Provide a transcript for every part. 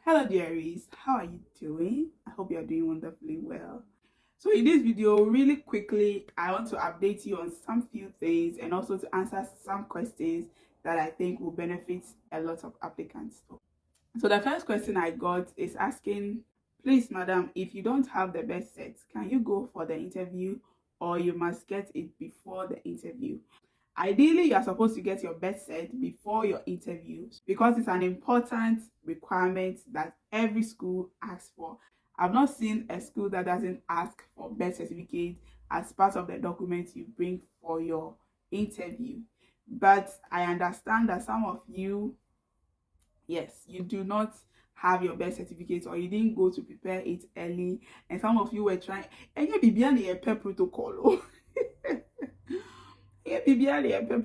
Hello dearies, how are you doing? I hope you're doing wonderfully well. So in this video, really quickly, I want to update you on some few things and also to answer some questions that I think will benefit a lot of applicants. So the first question I got is asking, please madam, if you don't have the best set, can you go for the interview or you must get it before the interview? Ideally, you are supposed to get your best set before your interview because it's an important requirement that every school asks for. I've not seen a school that doesn't ask for birth certificate as part of the documents you bring for your interview. But I understand that some of you, yes, you do not have your birth certificate or you didn't go to prepare it early, and some of you were trying, and you be behind a protocol.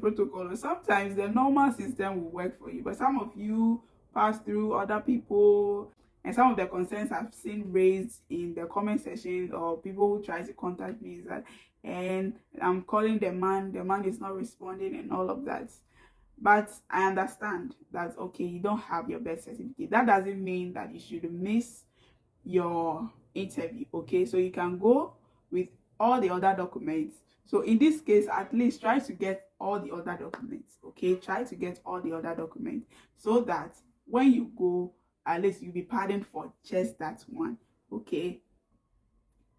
Protocol. Sometimes the normal system will work for you, but some of you pass through other people, and some of the concerns I've seen raised in the comment section or people who try to contact me is that, and I'm calling the man is not responding and all of that. But I understand that, okay, you don't have your birth certificate. That doesn't mean that you should miss your interview. Okay, so you can go with all the other documents. So in this case, at least try to get all the other documents. Okay, try to get all the other documents so that when you go, at least you'll be pardoned for just that one. Okay,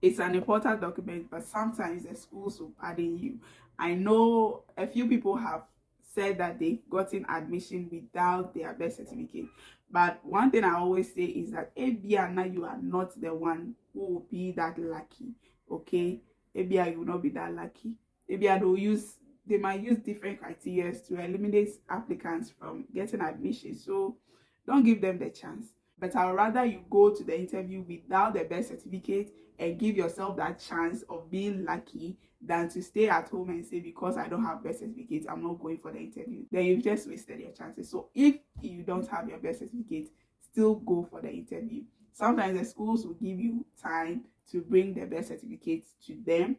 it's an important document, but sometimes the schools will pardon you. I know a few people have said that they've gotten admission without their birth certificate. But one thing I always say is that Ebiana, you are not the one who will be that lucky. Okay? Ebia, you will not be that lucky. Ebia, they might use different criteria to eliminate applicants from getting admission. So don't give them the chance. But I'd rather you go to the interview without the birth certificate and give yourself that chance of being lucky than to stay at home and say, because I don't have birth certificate, I'm not going for the interview. Then you've just wasted your chances. So if you don't have your birth certificate, still go for the interview. Sometimes the schools will give you time to bring the birth certificate to them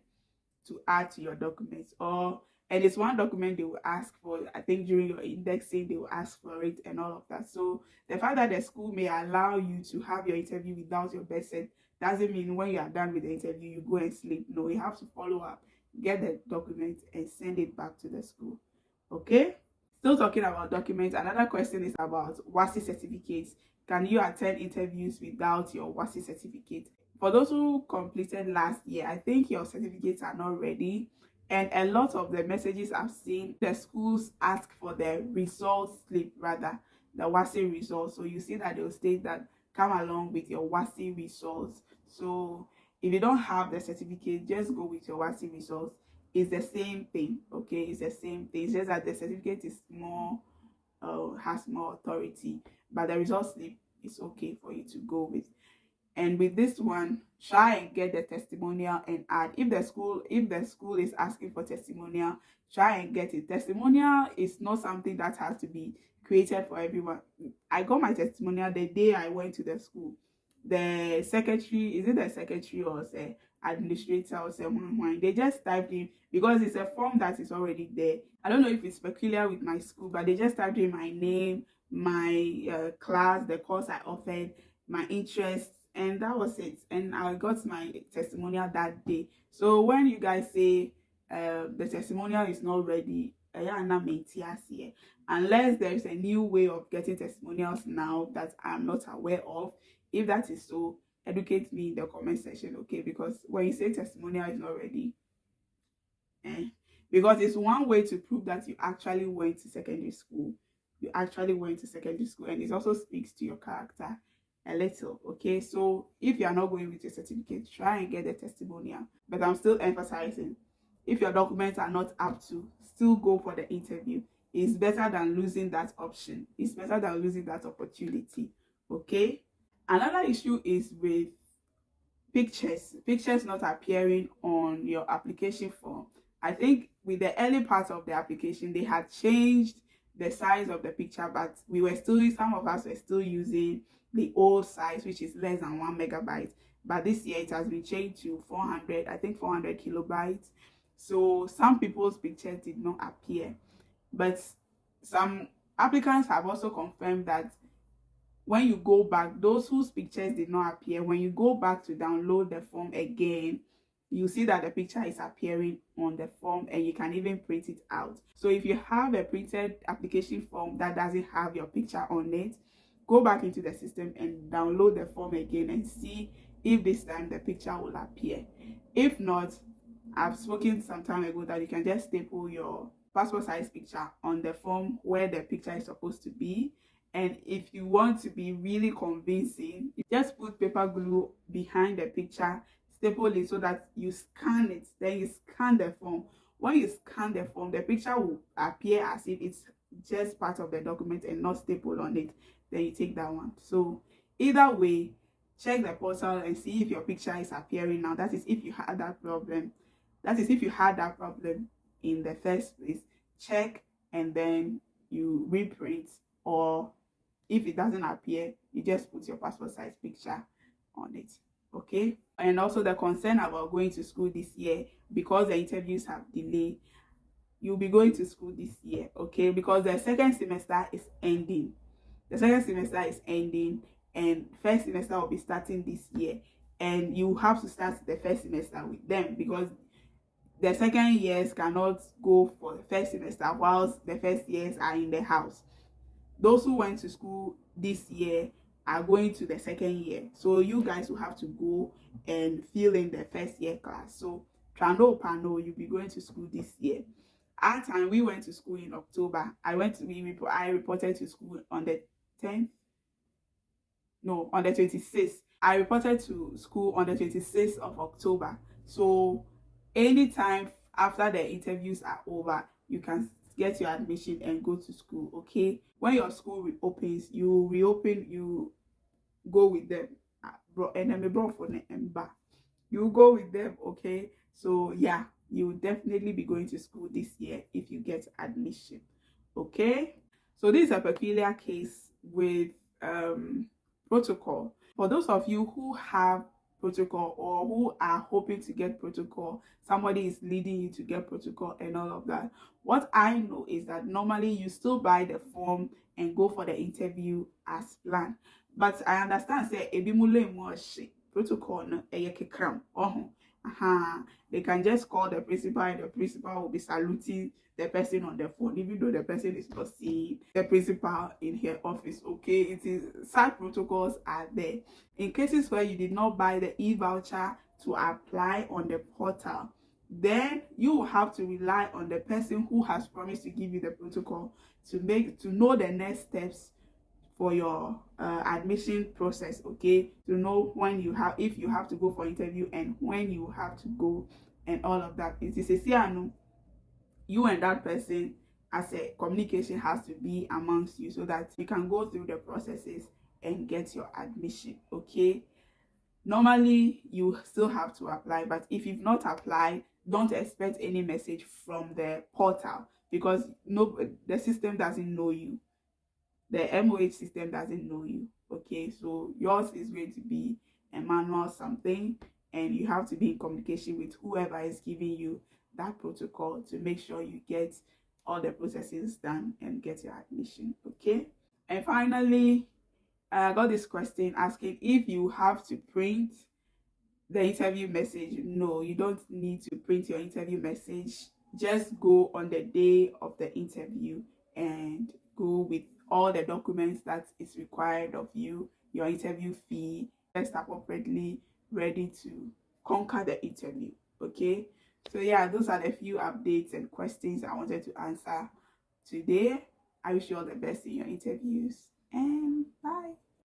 to add to your documents, and it's one document they will ask for. I think during your indexing they will ask for it and all of that. So the fact that the school may allow you to have your interview without your birth cert doesn't mean when you are done with the interview you go and sleep. No, you have to follow up, get the document and send it back to the school. Okay, still talking about documents, another question is about WASSCE certificates. Can you attend interviews without your WASSCE certificate? For those who completed last year, I think your certificates are not ready. And a lot of the messages I've seen, the schools ask for the results slip, rather, the WASSCE results. So you see that they'll state that come along with your WASSCE results. So if you don't have the certificate, just go with your WASSCE results. It's the same thing, okay? It's the same thing. It's just that the certificate is more, has more authority, but the results slip is okay for you to go with. And with this one, try and get the testimonial and add. If the school is asking for testimonial, try and get it. Testimonial is not something that has to be created for everyone. I got my testimonial the day I went to the school. The secretary, is it the secretary or the administrator or someone, they just typed in, because it's a form that is already there. I don't know if it's peculiar with my school, but they just typed in my name, my class, the course I offered, my interests, and that was it. And I got my testimonial that day. So when you guys say the testimonial is not ready, unless there is a new way of getting testimonials now that I'm not aware of. If that is so, educate me in the comment section, okay? Because when you say testimonial is not ready, because it's one way to prove that you actually went to secondary school. You actually went to secondary school, and it also speaks to your character a little. Okay, so if you are not going with your certificate, try and get the testimonial. But I'm still emphasizing, if your documents are not up to, still go for the interview. It's better than losing that option. It's better than losing that opportunity. Okay, another issue is with pictures not appearing on your application form. I think with the early part of the application they had changed the size of the picture, but some of us were still using the old size, which is less than 1 MB. But this year it has been changed to 400, I think 400 kilobytes. So some people's pictures did not appear, but some applicants have also confirmed that when you go back, those whose pictures did not appear, when you go back to download the form again, you see that the picture is appearing on the form, and you can even print it out. So if you have a printed application form that doesn't have your picture on it, go back into the system and download the form again and see if this time the picture will appear. If not, I've spoken some time ago that you can just staple your passport size picture on the form where the picture is supposed to be. And if you want to be really convincing, you just put paper glue behind the picture, staple it so that you scan it, then you scan the form. When you scan the form, the picture will appear as if it's just part of the document and not stapled on it. Then you take that one. So either way, check the portal and see if your picture is appearing now. That is if you had that problem. That is if you had that problem in the first place. Check and then you reprint, or if it doesn't appear, you just put your passport size picture on it. Okay. And also the concern about going to school this year, because the interviews have delayed, you'll be going to school this year, okay? Because the second semester is ending. The second semester is ending, and first semester will be starting this year, and you have to start the first semester with them, because the second years cannot go for the first semester whilst the first years are in the house. Those who went to school this year are going to the second year, so you guys will have to go and fill in the first year class. So Trano Pano, you'll be going to school this year. Our time, we went to school in October. I reported to school on the 10th. No, on the 26th. I reported to school on the 26th of October. So anytime after the interviews are over, you can get your admission and go to school, okay? When your school reopens, you go with them. You go with them, okay? So yeah, you will definitely be going to school this year if you get admission, okay? So this is a peculiar case with protocol. For those of you who have protocol or who are hoping to get protocol, somebody is leading you to get protocol and all of that, what I know is that normally you still buy the form and go for the interview as planned. But I understand say ebimule mo she protocol no kekram they can just call the principal and the principal will be saluting the person on the phone, even though the person is not seeing the principal in her office, okay? It is such protocols are there. In cases where you did not buy the e-voucher to apply on the portal, then you will have to rely on the person who has promised to give you the protocol to know the next steps for your admission process, okay? To know when if you have to go for interview and when you have to go and all of that. It is a you and that person as a communication has to be amongst you so that you can go through the processes and get your admission, okay? Normally you still have to apply, but if you've not applied, don't expect any message from the portal, because the system doesn't know you. The MOH system doesn't know you, okay? So yours is going to be a manual something, and you have to be in communication with whoever is giving you that protocol to make sure you get all the processes done and get your admission, okay? And finally, I got this question asking if you have to print the interview message. No, you don't need to print your interview message. Just go on the day of the interview and go with all the documents that is required of you, your interview fee, dressed appropriately, ready to conquer the interview, okay? So yeah, those are the few updates and questions I wanted to answer today. I wish you all the best in your interviews, and bye.